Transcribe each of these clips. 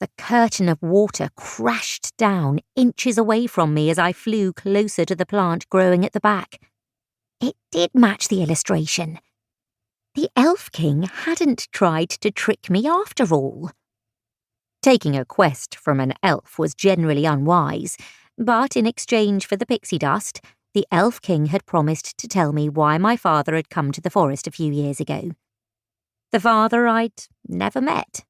The curtain of water crashed down inches away from me as I flew closer to the plant growing at the back. It did match the illustration. The Elf King hadn't tried to trick me after all. Taking a quest from an elf was generally unwise, but in exchange for the pixie dust, the Elf King had promised to tell me why my father had come to the forest a few years ago. The father I'd never met.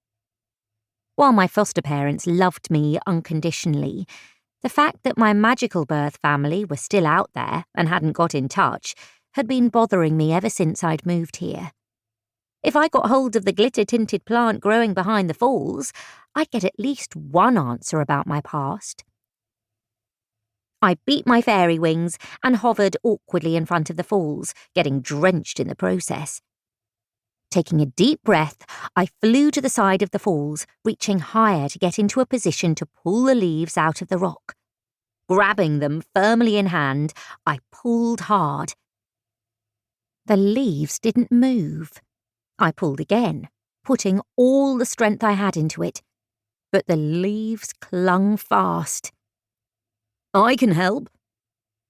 While my foster parents loved me unconditionally, the fact that my magical birth family were still out there and hadn't got in touch had been bothering me ever since I'd moved here. If I got hold of the glitter-tinted plant growing behind the falls, I'd get at least one answer about my past. I beat my fairy wings and hovered awkwardly in front of the falls, getting drenched in the process. Taking a deep breath, I flew to the side of the falls, reaching higher to get into a position to pull the leaves out of the rock. Grabbing them firmly in hand, I pulled hard. The leaves didn't move. I pulled again, putting all the strength I had into it, but the leaves clung fast. "I can help."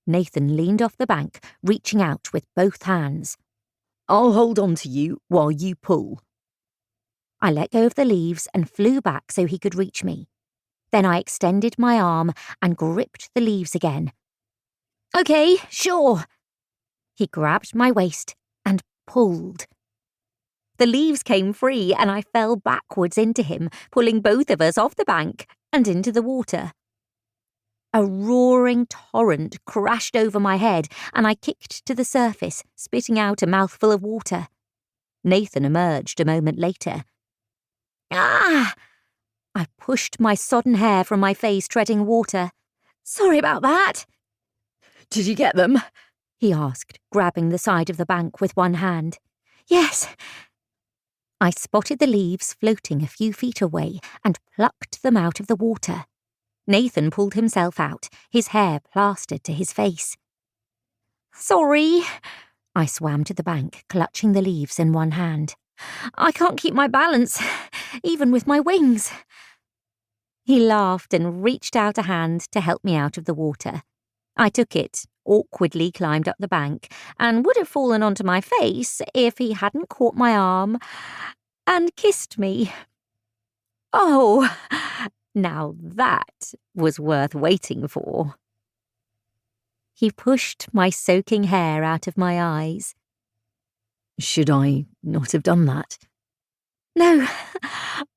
Nathan leaned off the bank, reaching out with both hands. "I'll hold on to you while you pull." I let go of the leaves and flew back so he could reach me. Then I extended my arm and gripped the leaves again. "Okay, sure." He grabbed my waist and pulled. The leaves came free and I fell backwards into him, pulling both of us off the bank and into the water. A roaring torrent crashed over my head and I kicked to the surface, spitting out a mouthful of water. Nathan emerged a moment later. "Ah!" I pushed my sodden hair from my face, treading water. "Sorry about that." "Did you get them?" he asked, grabbing the side of the bank with one hand. "Yes." I spotted the leaves floating a few feet away and plucked them out of the water. Nathan pulled himself out, his hair plastered to his face. "Sorry." I swam to the bank, clutching the leaves in one hand. "I can't keep my balance, even with my wings." He laughed and reached out a hand to help me out of the water. I took it, awkwardly climbed up the bank, and would have fallen onto my face if he hadn't caught my arm and kissed me. Oh, now that was worth waiting for. He pushed my soaking hair out of my eyes. "Should I not have done that?" "No,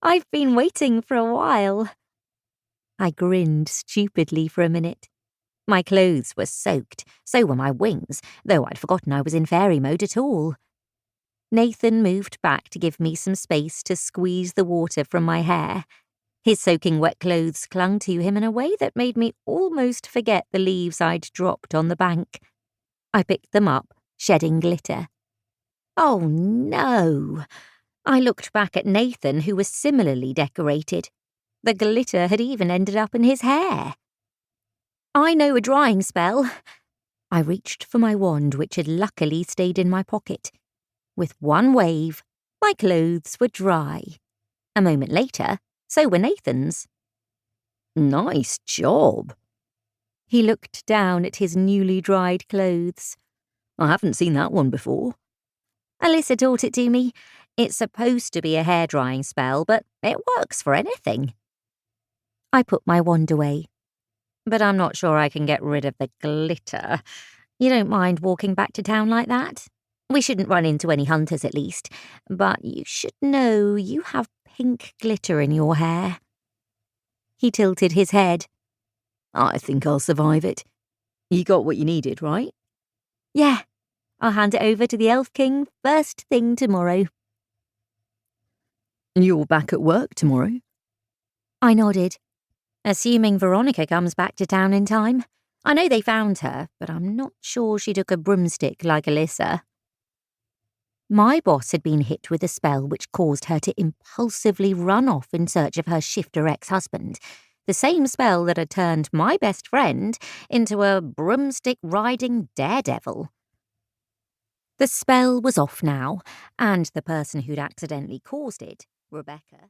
I've been waiting for a while." I grinned stupidly for a minute. My clothes were soaked, so were my wings, though I'd forgotten I was in fairy mode at all. Nathan moved back to give me some space to squeeze the water from my hair. His soaking wet clothes clung to him in a way that made me almost forget the leaves I'd dropped on the bank. I picked them up, shedding glitter. Oh no! I looked back at Nathan, who was similarly decorated. The glitter had even ended up in his hair. "I know a drying spell." I reached for my wand, which had luckily stayed in my pocket. With one wave, my clothes were dry. A moment later, so were Nathan's. "Nice job." He looked down at his newly dried clothes. "I haven't seen that one before." "Alyssa taught it to me. It's supposed to be a hair-drying spell, but it works for anything." I put my wand away. "But I'm not sure I can get rid of the glitter. You don't mind walking back to town like that? We shouldn't run into any hunters at least, but you should know you have pink glitter in your hair." He tilted his head. "I think I'll survive it. You got what you needed, right?" "Yeah. I'll hand it over to the Elf King first thing tomorrow." "You're back at work tomorrow?" I nodded. Assuming Veronica comes back to town in time. I know they found her, but I'm not sure she took a broomstick like Alyssa. My boss had been hit with a spell which caused her to impulsively run off in search of her shifter ex-husband, the same spell that had turned my best friend into a broomstick-riding daredevil. The spell was off now, and the person who'd accidentally caused it, Rebecca,